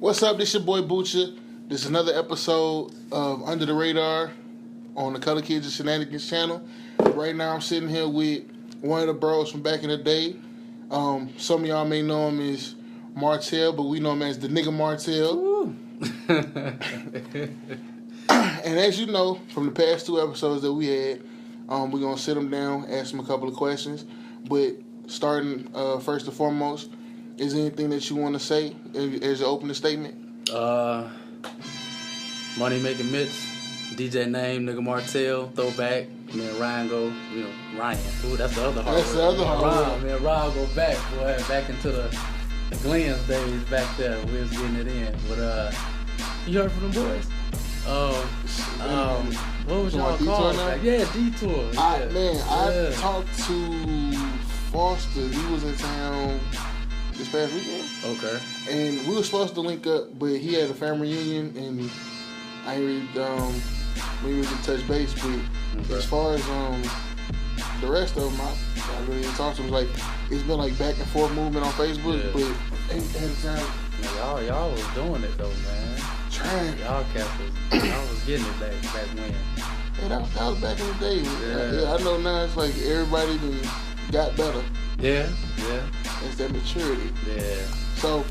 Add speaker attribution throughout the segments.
Speaker 1: What's up? This your boy Butcher. This is another episode of Under the Radar on the Color Kids and Shenanigans channel. Right now I'm sitting here with one of the bros from back in the day. Some of y'all may know him as Martell, but we know him as the nigga Martell. And as you know from the past two episodes that we had, we're going to sit him down, ask him a couple of questions. But starting first and foremost, is there anything that you want to say as your opening statement?
Speaker 2: Money Making Mitch, DJ name, nigga Martell, throwback. Me and Ryan go, Ryan. Ooh, that's the other hard
Speaker 1: That's
Speaker 2: word.
Speaker 1: the other hard word.
Speaker 2: Me and Ryan go back, boy, back into the Glenn's days back there. We was getting it in. But, you heard from them boys? What was y'all called? Yeah, Detour.
Speaker 1: I talked to Foster. He was in town this past weekend.
Speaker 2: Okay.
Speaker 1: And we were supposed to link up, but he had a family reunion, and I ain't really touch base. But as far as the rest of them, I really didn't talk to him. Like, it's been like back and forth movement on Facebook, but ain't had time.
Speaker 2: Man, y'all was doing it though, man.
Speaker 1: Trying.
Speaker 2: Y'all was getting it back when.
Speaker 1: Yeah, that was back in the day. Yeah, I know now it's like everybody got better.
Speaker 2: Yeah.
Speaker 1: It's that maturity.
Speaker 2: Yeah.
Speaker 1: So,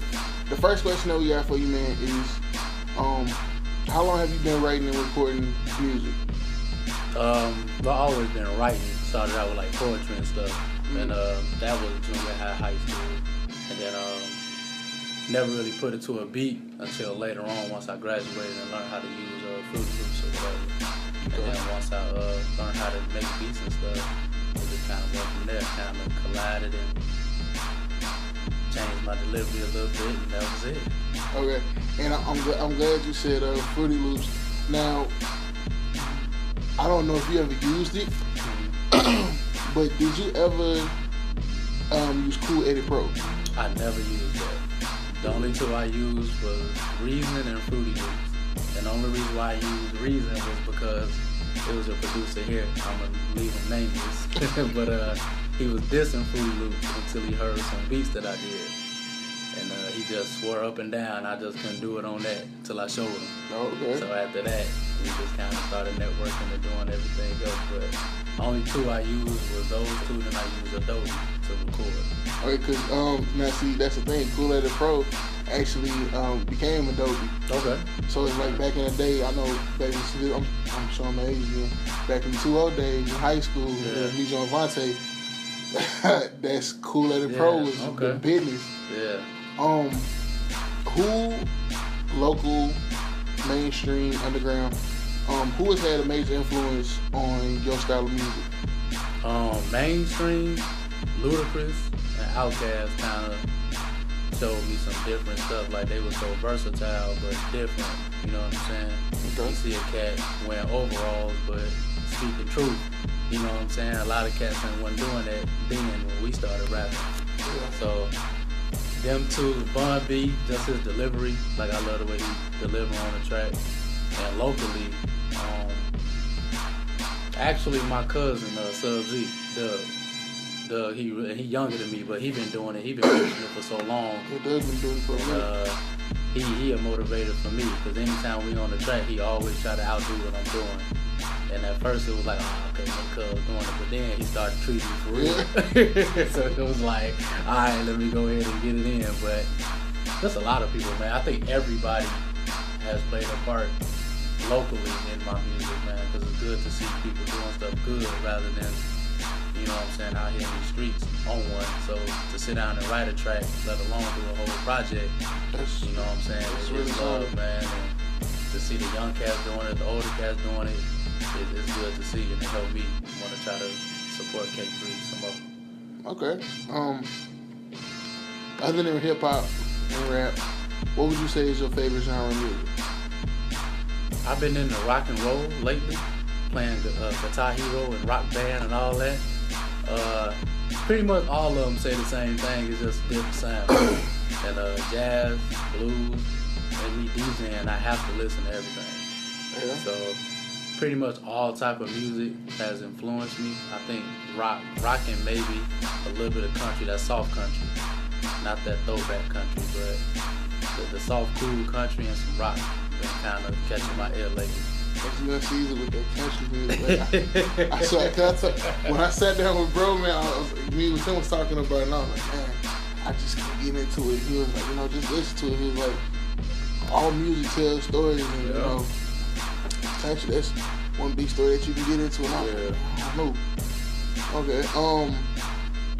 Speaker 1: the first question that we got for you, man, is how long have you been writing and recording music?
Speaker 2: I've always been writing. Started out with like poetry and stuff. And that was junior high school. And then never really put it to a beat until later on once I graduated and learned how to use Fruity Loops or whatever. And then once I learned how to make beats and stuff, it just kind of went from there, kind of collided and changed my delivery a little bit, and that was it.
Speaker 1: Okay, and I'm glad you said Fruity Loops. Now, I don't know if you ever used it, but did you ever use Cool Edit Pro?
Speaker 2: I never used that. The only two I used was Reason and Fruity Loops. And the only reason why I used Reason was because it was a producer here. I'm going to leave him nameless. But he was dissing Fruity Loops until he heard some beats that I did. And he just swore up and down. I just couldn't do it on that until I showed him.
Speaker 1: Okay.
Speaker 2: So after that, we just kind of started networking and doing everything else. But the only two I used was those two, then I used Adobe to record.
Speaker 1: Okay, because now see, that's the thing. Cool Edit Pro actually became Adobe. Okay. So it's like back in the day, I know back in, I'm showing my age again. Back in the 2.0 days in high school, me John Vontae, that's Cool Edit Pro was the business.
Speaker 2: Yeah.
Speaker 1: Who, local, mainstream, underground, who has had a major influence on your style of music?
Speaker 2: Mainstream, Ludacris, and Outkast kind of showed me some different stuff. Like, they were so versatile, but different. You know what I'm saying? Okay. You see a cat wearing overalls, but speaking truth. You know what I'm saying? A lot of cats wasn't doing that then when we started rapping. Yeah. So, them two, Bun B, just his delivery. Like, I love the way he deliver on the track. And locally, actually my cousin, Sub-Z, Doug, he younger than me, but he been doing it. He been pushing it for so long.
Speaker 1: Doug's been doing it for a minute.
Speaker 2: He a motivator for me, because anytime we on the track, he always try to outdo what I'm doing. And at first it was like, okay, my cuz doing it, but then he started treating me for real. So it was like, all right, let me go ahead and get it in. But there's a lot of people, man. I think everybody has played a part locally in my music, man, because it's good to see people doing stuff good rather than, you know what I'm saying, out here in the streets on one. So to sit down and write a track, let alone do a whole project, you know what I'm saying, it's really love, man. And to see the young cats doing it, the older cats doing it, it's good to see, and it helped me want to try to support K3 some more.
Speaker 1: Okay. Other than hip hop and rap, what would you say is your favorite genre of music?
Speaker 2: I've been into rock and roll lately, playing Guitar Hero and Rock Band and all that. Pretty much all of them say the same thing, it's just different sound. And jazz, blues, and me DJing, I have to listen to everything. Yeah. So pretty much all type of music has influenced me. I think rocking maybe a little bit of country, that soft country, not that throwback country, but the soft, cool country and some rock. Been kind of catching my ear lately.
Speaker 1: But you gonna see it with that country music. Like, I swear, when I sat down with bro, man, me and him was talking about it, and I was like, man, I just can't get into it. He was like, just listen to it. He was like, all music tells stories, and country, that's one big story that you can get into. And I don't know. Okay.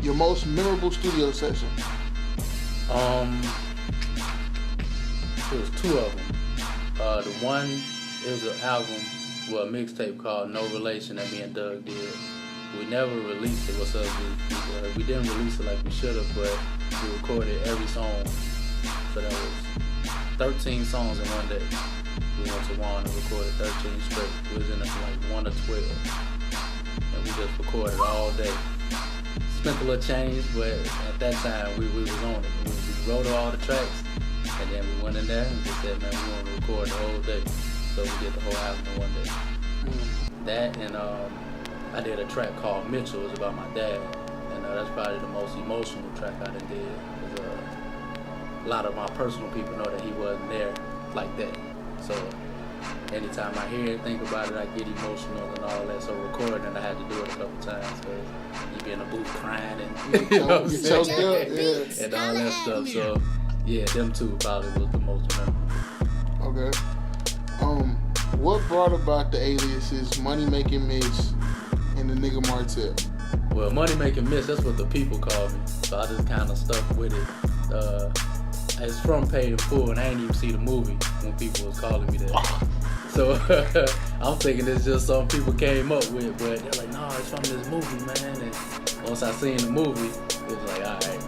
Speaker 1: Your most memorable studio session?
Speaker 2: It was two of them. The one, it was an album, a mixtape called No Relation that me and Doug did. We never released it. What's up, dude? We didn't release it like we should have, but we recorded every song. So that was 13 songs in one day. We went to one and recorded 13 straight. We was in there from like 1 to 12. And we just recorded all day. Spent a little change, but at that time we was on it. We wrote all the tracks, and then we went in there and just said, man, we want to record the whole day. So we did the whole album in one day. That and I did a track called Mitchell. It was about my dad, and that's probably the most emotional track I done did. A lot of my personal people know that he wasn't there like that. So anytime I hear it, think about it, I get emotional and all that. So recording, and I had to do it a couple times because you be in the booth crying and you know what I'm saying? And all that stuff. So yeah, them two probably was the most memorable.
Speaker 1: Okay. What brought about the aliases Money Making Mitch and the nigga Martell?
Speaker 2: Well, Money Making Mitch, that's what the people call me. So I just kind of stuck with it. It's from Paid in Full, and I didn't even see the movie when people was calling me that. So I'm thinking it's just something people came up with, but they're like, no, it's from this movie, man. And once I seen the movie, it was like, all right.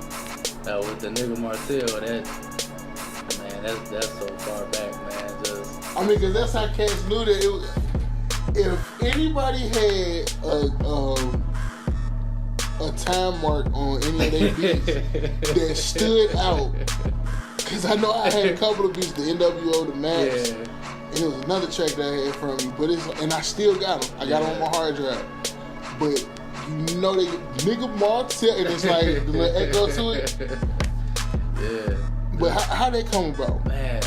Speaker 2: With the nigga Martell, that's so far back, man.
Speaker 1: Because that's how cats knew that it was. If anybody had a time mark on any of their beats that stood out, because I know I had a couple of beats, the NWO, the Max, and it was another track that I had from you, and I still got them. I got them on my hard drive. But you know they nigga Martell, and it's like the little echo to it.
Speaker 2: Yeah.
Speaker 1: But how they come about?
Speaker 2: Man,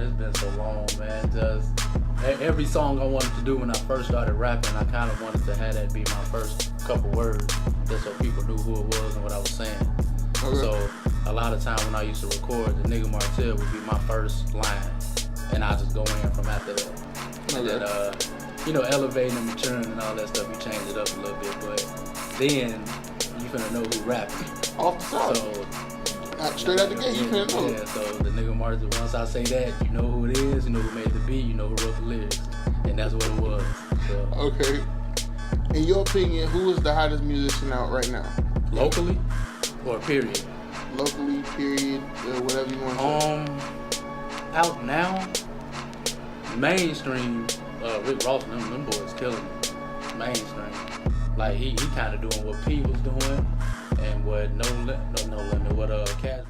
Speaker 2: it's been so long, man. Just every song I wanted to do when I first started rapping, I kind of wanted to have that be my first couple words, just so people knew who it was and what I was saying. Okay. So a lot of time when I used to record, the nigga Martell would be my first line, and I just go in from after that. Okay. And then, elevating and maturing and all that stuff, you change it up a little bit, but then you finna know who rapping.
Speaker 1: Off the top.
Speaker 2: So
Speaker 1: straight out the gate, you finna know.
Speaker 2: Yeah, so the nigga Martell, once I say that, you know who it is, you know who made the beat, you know who wrote the lyrics, and that's what it was. So.
Speaker 1: Okay. In your opinion, who is the hottest musician out right now?
Speaker 2: Locally or period?
Speaker 1: Locally, period, whatever you want to say.
Speaker 2: Out now, mainstream, Rick Ross and them boys killing it. Mainstream. Like he kind of doing what P was doing and what No Limit, what Cash